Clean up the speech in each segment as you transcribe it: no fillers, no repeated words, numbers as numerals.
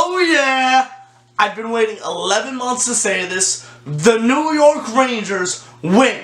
Oh yeah! I've been waiting 11 months to say this. The New York Rangers win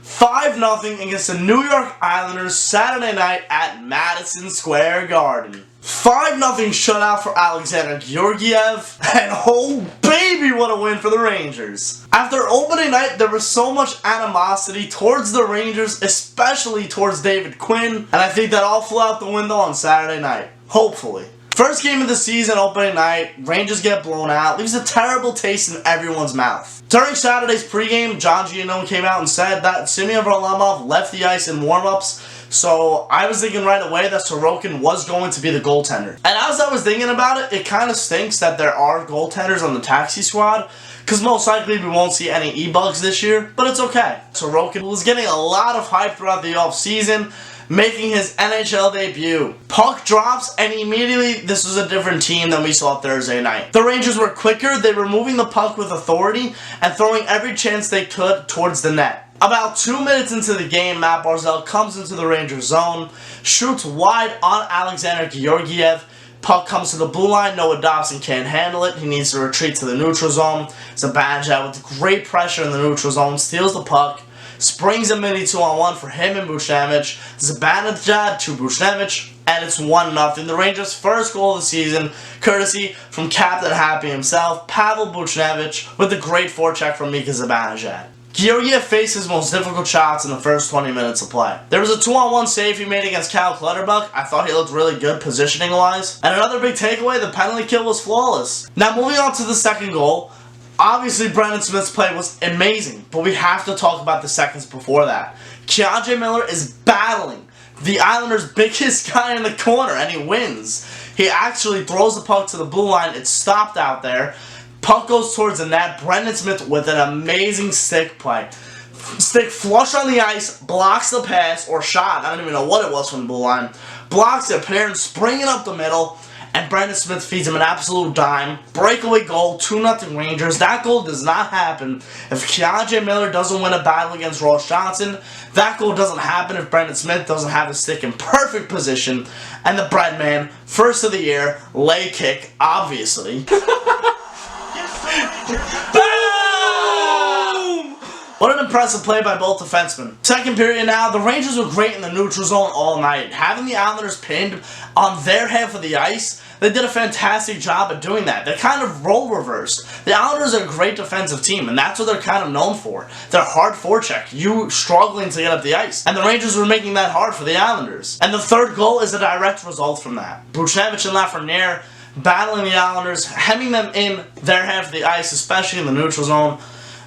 5-0 against the New York Islanders Saturday night at Madison Square Garden. 5-0 shutout for Alexander Georgiev, and oh baby, what a win for the Rangers. After opening night, there was so much animosity towards the Rangers, especially towards David Quinn, and I think that all flew out the window on Saturday night. Hopefully. First game of the season, opening night, Rangers get blown out, leaves a terrible taste in everyone's mouth. During Saturday's pregame, John Giannone came out and said that Semyon Varlamov left the ice in warm-ups, so I was thinking right away that Sorokin was going to be the goaltender. And as I was thinking about it, it kind of stinks that there are goaltenders on the taxi squad, because most likely we won't see any E-Bugs this year, but it's okay. Sorokin was getting a lot of hype throughout the offseason, making his NHL debut. Puck drops, and immediately this was a different team than we saw Thursday night. The Rangers were quicker, they were moving the puck with authority, and throwing every chance they could towards the net. About 2 minutes into the game, Matt Barzal comes into the Rangers zone, shoots wide on Alexander Georgiev. Puck comes to the blue line, Noah Dobson can't handle it, he needs to retreat to the neutral zone. Zibanejad with great pressure in the neutral zone, steals the puck, springs a mini 2-on-1 for him and Buchnevich. Zibanejad to Buchnevich, and it's 1-0. The Rangers' first goal of the season, courtesy from Captain Happy himself, Pavel Buchnevich, with a great forecheck from Mika Zibanejad. Georgiev faced his most difficult shots in the first 20 minutes of play. There was a 2-on-1 save he made against Cal Clutterbuck. I thought he looked really good positioning-wise. And another big takeaway, the penalty kill was flawless. Now moving on to the second goal. Obviously, Brendan Smith's play was amazing, but we have to talk about the seconds before that. Keandre Miller is battling the Islanders' biggest guy in the corner, and he wins. He actually throws the puck to the blue line. It's stopped out there. Puck goes towards the net. Brendan Smith with an amazing stick play. Stick flush on the ice, blocks the pass, or shot. I don't even know what it was from the blue line. Blocks it, Panarin springing up the middle, and Brendan Smith feeds him an absolute dime. Breakaway goal, 2-0 Rangers. That goal does not happen if Keandre Miller doesn't win a battle against Ross Johnson. That goal doesn't happen if Brendan Smith doesn't have his stick in perfect position. And the Breadman, first of the year, lay kick, obviously. Boom! What an impressive play by both defensemen. Second period now, the Rangers were great in the neutral zone all night. Having the Islanders pinned on their half of the ice, they did a fantastic job at doing that. They kind of role reversed. The Islanders are a great defensive team, and that's what they're kind of known for. They're hard forecheck, you struggling to get up the ice. And the Rangers were making that hard for the Islanders. And the third goal is a direct result from that. Buchnevich and Lafreniere battling the Islanders, hemming them in their half of the ice, especially in the neutral zone.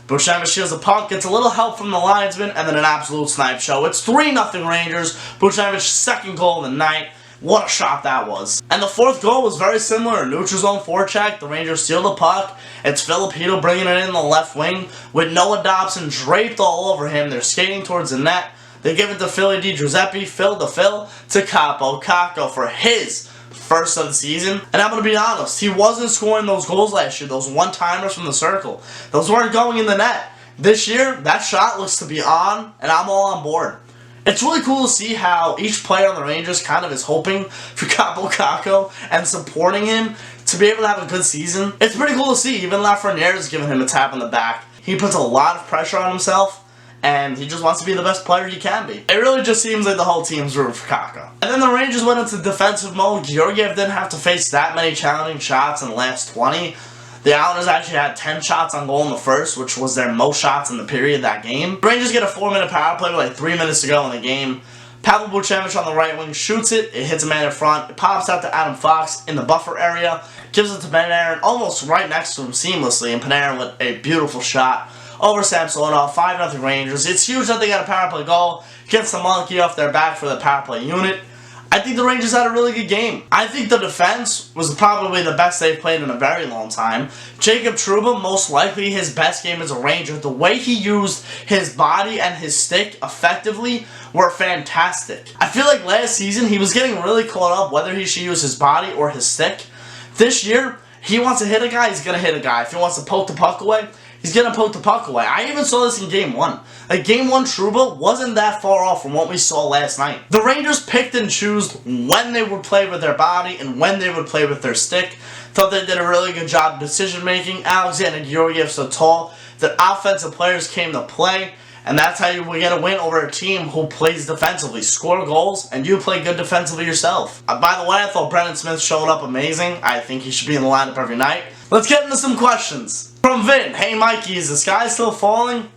Buchnevich steals the puck, gets a little help from the linesman, and then an absolute snipe show. It's 3-0 Rangers. Buchnevich's second goal of the night. What a shot that was. And the fourth goal was very similar. Neutral zone forecheck. The Rangers steal the puck. It's Filipino bringing it in the left wing with Noah Dobson draped all over him. They're skating towards the net. They give it to Philly DiGiuseppe. Phil to Phil to Capo Caco for his first of the season. And I'm going to be honest, he wasn't scoring those goals last year, those one-timers from the circle. Those weren't going in the net. This year, that shot looks to be on, and I'm all on board. It's really cool to see how each player on the Rangers kind of is hoping for Capo Caco and supporting him to be able to have a good season. It's pretty cool to see. Even Lafreniere is giving him a tap on the back. He puts a lot of pressure on himself, and he just wants to be the best player he can be. It really just seems like the whole team's rooting for Caco. And then the Rangers went into defensive mode. Georgiev didn't have to face that many challenging shots in the last 20. The Islanders actually had 10 shots on goal in the first, which was their most shots in the period that game. The Rangers get a 4-minute power play with like 3 minutes to go in the game. Pavel Buchnevich on the right wing shoots it. It hits a man in front. It pops out to Adam Fox in the buffer area. Gives it to Panarin almost right next to him seamlessly. And Panarin with a beautiful shot over Samsonov. 5-0 Rangers. It's huge that they got a power play goal. Gets the monkey off their back for the power play unit. I think the Rangers had a really good game. I think the defense was probably the best they've played in a very long time. Jacob Trouba, most likely his best game as a Ranger. The way he used his body and his stick effectively were fantastic. I feel like last season he was getting really caught up whether he should use his body or his stick. This year, he wants to hit a guy, he's going to hit a guy. If he wants to poke the puck away, he's going to poke the puck away. I even saw this in Game 1. Like, Game 1 Trouba wasn't that far off from what we saw last night. The Rangers picked and chose when they would play with their body and when they would play with their stick. Thought they did a really good job of decision-making. Alexander Georgiev so tall that offensive players came to play. And that's how you get a win over a team who plays defensively. Score goals, and you play good defensively yourself. By the way, I thought Brendan Smith showed up amazing. I think he should be in the lineup every night. Let's get into some questions. From Vin, hey Mikey, is the sky still falling?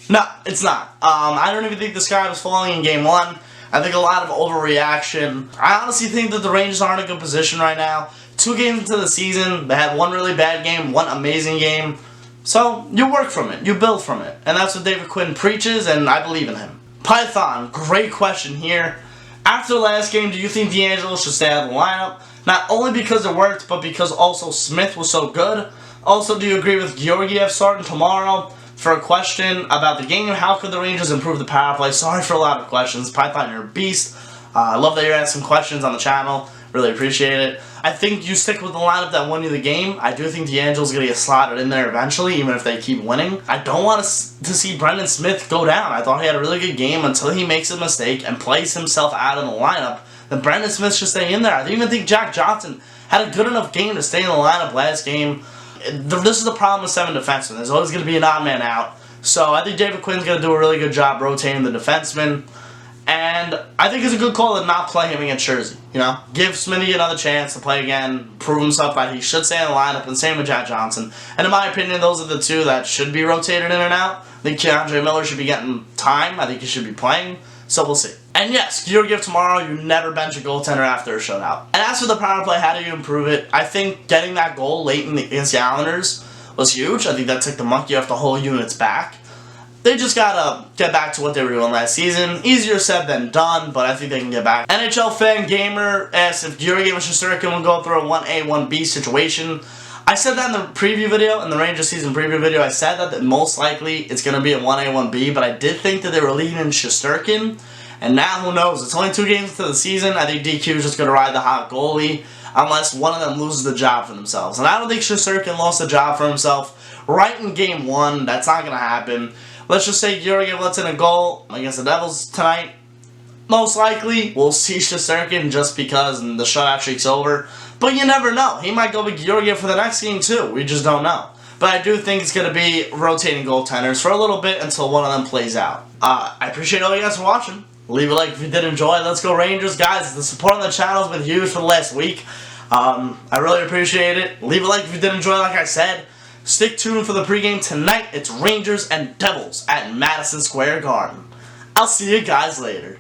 No, it's not. I don't even think the sky was falling in Game 1. I think a lot of overreaction. I honestly think that the Rangers aren't in a good position right now. 2 games into the season, they had 1 really bad game, 1 amazing game. So, you work from it, you build from it. And that's what David Quinn preaches, and I believe in him. Python, great question here. After the last game, do you think D'Angelo should stay out of the lineup? Not only because it worked, but because also Smith was so good. Also, do you agree with Georgiev starting tomorrow? For a question about the game, how could the Rangers improve the power play? Sorry for a lot of questions. Python, you're a beast. I love that you're asking questions on the channel. Really appreciate it. I think you stick with the lineup that won you the game. I do think D'Angelo's going to get slotted in there eventually, even if they keep winning. I don't want to see Brendan Smith go down. I thought he had a really good game until he makes a mistake and plays himself out of the lineup. Then Brendan Smith should stay in there. I even think Jack Johnson had a good enough game to stay in the lineup last game. This is the problem with 7 defensemen. There's always going to be an odd man out. So I think David Quinn's going to do a really good job rotating the defensemen. And I think it's a good call to not play him against Jersey. You know, give Smitty another chance to play again, prove himself that he should stay in the lineup, and same with Jack Johnson. And in my opinion, those are the 2 that should be rotated in and out. I think Keandre Miller should be getting time. I think he should be playing. So we'll see. And yes, Georgiev tomorrow, you never bench a goaltender after a shutout. And as for the power play, how do you improve it? I think getting that goal late against the Islanders was huge. I think that took the monkey off the whole unit's back. They just gotta get back to what they were doing last season. Easier said than done, but I think they can get back. NHL Fan Gamer asked if Georgiev and Shesterkin will go through a 1A, 1B situation. I said that in the preview video, in the Rangers season preview video. I said that most likely it's going to be a 1A, 1B, but I did think that they were leading Shesterkin. And now, who knows? It's only 2 games into the season. I think DQ is just going to ride the hot goalie unless one of them loses the job for themselves. And I don't think Shesterkin lost the job for himself right in Game 1. That's not going to happen. Let's just say Georgiev lets in a goal against the Devils tonight. Most likely, we'll see Shesterkin just because the shutout streak's over. But you never know. He might go with Georgiev for the next game, too. We just don't know. But I do think it's going to be rotating goaltenders for a little bit until one of them plays out. I appreciate all you guys for watching. Leave a like if you did enjoy. Let's go Rangers. Guys, the support on the channel has been huge for the last week. I really appreciate it. Leave a like if you did enjoy, like I said. Stick tuned for the pregame tonight. It's Rangers and Devils at Madison Square Garden. I'll see you guys later.